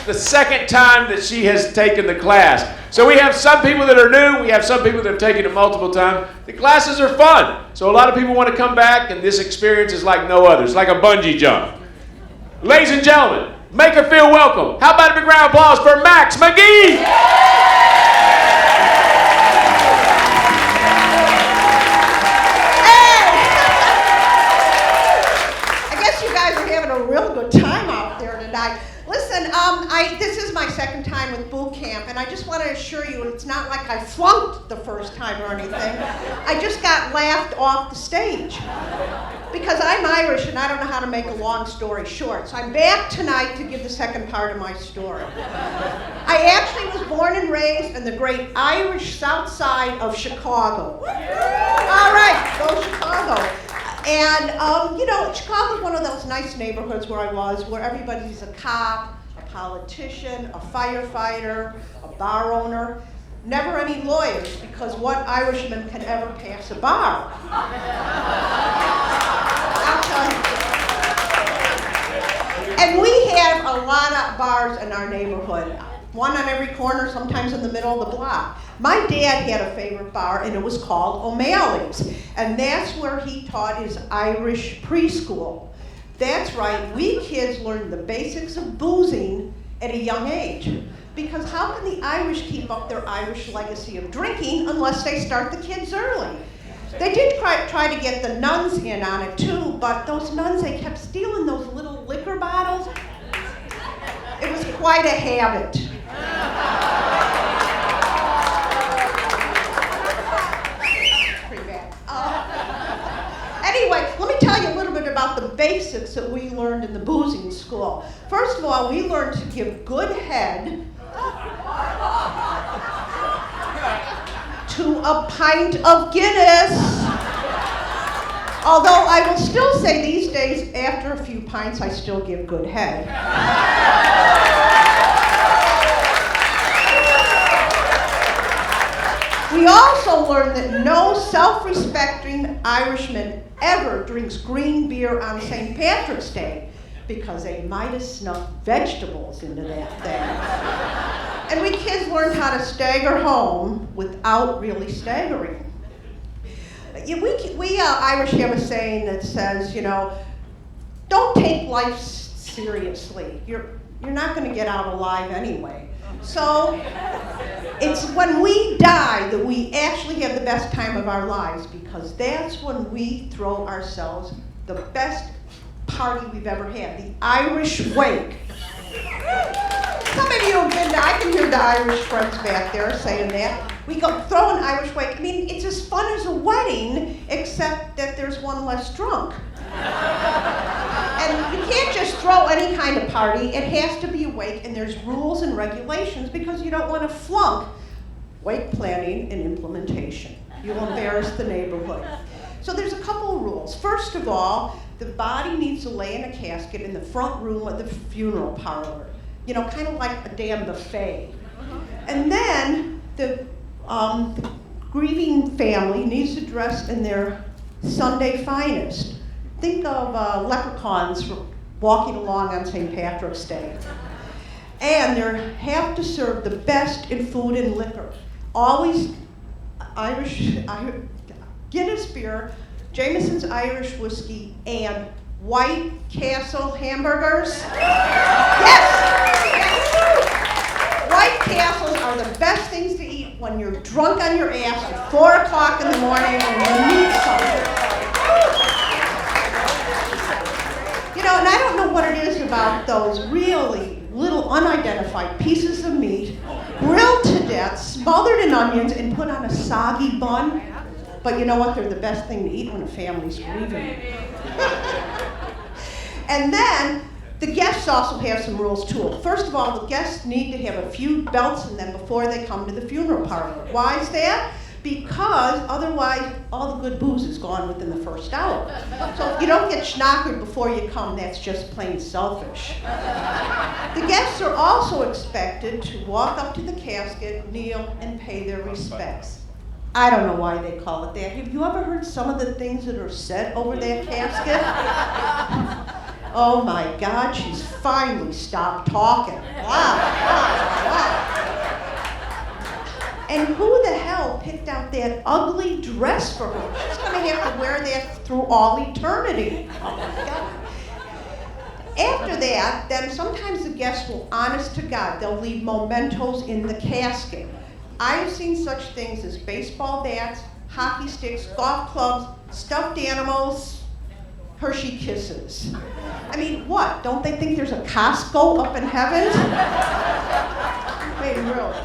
the second time that she has taken the class. So we have some people that are new, we have some people that have taken it multiple times. The classes are fun. So a lot of people want to come back, and this experience is like no other. It's like a bungee jump. Ladies and gentlemen, make her feel welcome. How about a big round of applause for Max McGee? A real good time out there tonight. Listen, this is my second time with Bootcamp, and I just want to assure you it's not like I flunked the first time or anything. I just got laughed off the stage because I'm Irish and I don't know how to make a long story short. So I'm back tonight to give the second part of my story. I actually was born and raised in the great Irish South Side of Chicago. All right, go Chicago. And, Chicago's one of those nice neighborhoods where I was, where everybody's a cop, a politician, a firefighter, a bar owner. Never any lawyers, because what Irishman can ever pass a bar? I'll tell you. And we have a lot of bars in our neighborhood. One on every corner, sometimes in the middle of the block. My dad had a favorite bar, and it was called O'Malley's. And that's where he taught his Irish preschool. That's right, we kids learned the basics of boozing at a young age. Because how can the Irish keep up their Irish legacy of drinking unless they start the kids early? They did try to get the nuns in on it too, but those nuns, they kept stealing those little liquor bottles. It was quite a habit. Pretty bad. Anyway, let me tell you a little bit about the basics that we learned in the boozing school. First of all, we learned to give good head to a pint of Guinness. Although I will still say these days, after a few pints, I still give good head. We also learned that no self-respecting Irishman ever drinks green beer on St. Patrick's Day because they might have snuck vegetables into that thing. And we kids learned how to stagger home without really staggering. We Irish have a saying that says, don't take life seriously. You're not going to get out alive anyway. So it's when we die that we actually have the best time of our lives, because that's when we throw ourselves the best party we've ever had, the Irish wake. Some of you have been there. I can hear the Irish friends back there saying that. We go throw an Irish wake. I mean, it's as fun as a wedding, except that there's one less drunk. And you can't just throw any kind of party. It has to be a wake, and there's rules and regulations because you don't want to flunk wake planning and implementation. You'll embarrass the neighborhood. So there's a couple of rules. First of all, the body needs to lay in a casket in the front room of the funeral parlor. Kind of like a damn buffet. And then the grieving family needs to dress in their Sunday finest. Think of leprechauns walking along on St. Patrick's Day. And they have to serve the best in food and liquor. Always Irish Guinness beer, Jameson's Irish whiskey, and White Castle hamburgers. Yes! White Castles are the best things to eat when you're drunk on your ass at 4 o'clock in the morning when you need something. And I don't know what it is about those really little unidentified pieces of meat, grilled to death, smothered in onions, and put on a soggy bun. But you know what? They're the best thing to eat when a family's grieving. And then the guests also have some rules too. First of all, the guests need to have a few belts in them before they come to the funeral parlor. Why is that? Because otherwise all the good booze is gone within the first hour. So if you don't get schnockered before you come, that's just plain selfish. The guests are also expected to walk up to the casket, kneel, and pay their respects. I don't know why they call it that. Have you ever heard some of the things that are said over that casket? Oh my God, she's finally stopped talking. Wow. And who the hell picked out that ugly dress for her? She's gonna have to wear that through all eternity. Oh my God. After that, then sometimes the guests will, honest to God, they'll leave mementos in the casket. I've seen such things as baseball bats, hockey sticks, golf clubs, stuffed animals, Hershey Kisses. I mean, what? Don't they think there's a Costco up in heaven? I mean, really.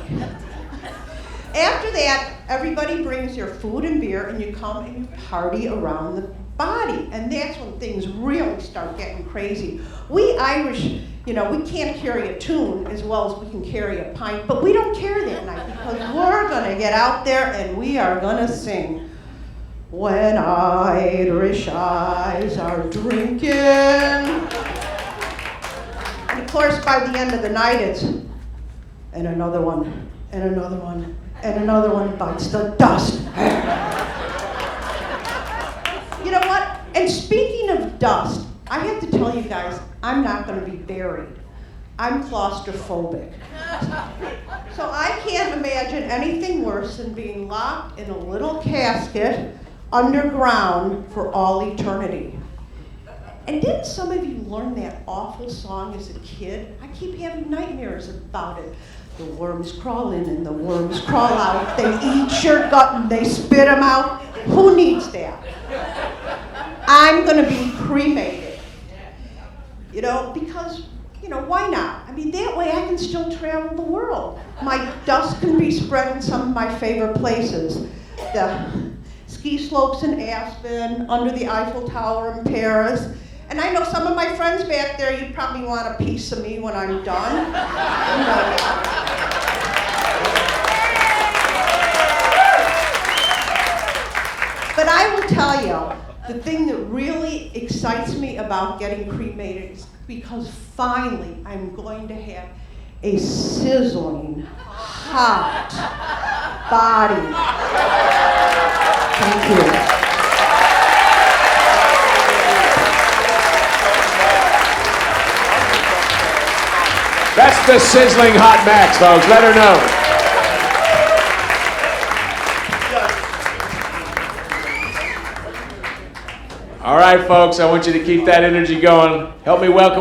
After that, everybody brings their food and beer, and you come and you party around the body. And that's when things really start getting crazy. We Irish, we can't carry a tune as well as we can carry a pint, but we don't care that night because we're gonna get out there and we are gonna sing. When Irish eyes are drinking. And of course, by the end of the night, it's, and another one, and another one, and another one bites the dust. You know what? And speaking of dust, I have to tell you guys, I'm not going to be buried. I'm claustrophobic. So I can't imagine anything worse than being locked in a little casket underground for all eternity. And didn't some of you learn that awful song as a kid? I keep having nightmares about it. The worms crawl in and the worms crawl out. They eat your gut and they spit them out. Who needs that? I'm going to be cremated. Because, why not? I mean, that way I can still travel the world. My dust can be spread in some of my favorite places. The ski slopes in Aspen, under the Eiffel Tower in Paris. And I know some of my friends back there, you probably want a piece of me when I'm done. But I will tell you, the thing that really excites me about getting cremated is because finally I'm going to have a sizzling, hot body. Thank you. That's the sizzling hot Max, folks. Let her know. All right, folks, I want you to keep that energy going. Help me welcome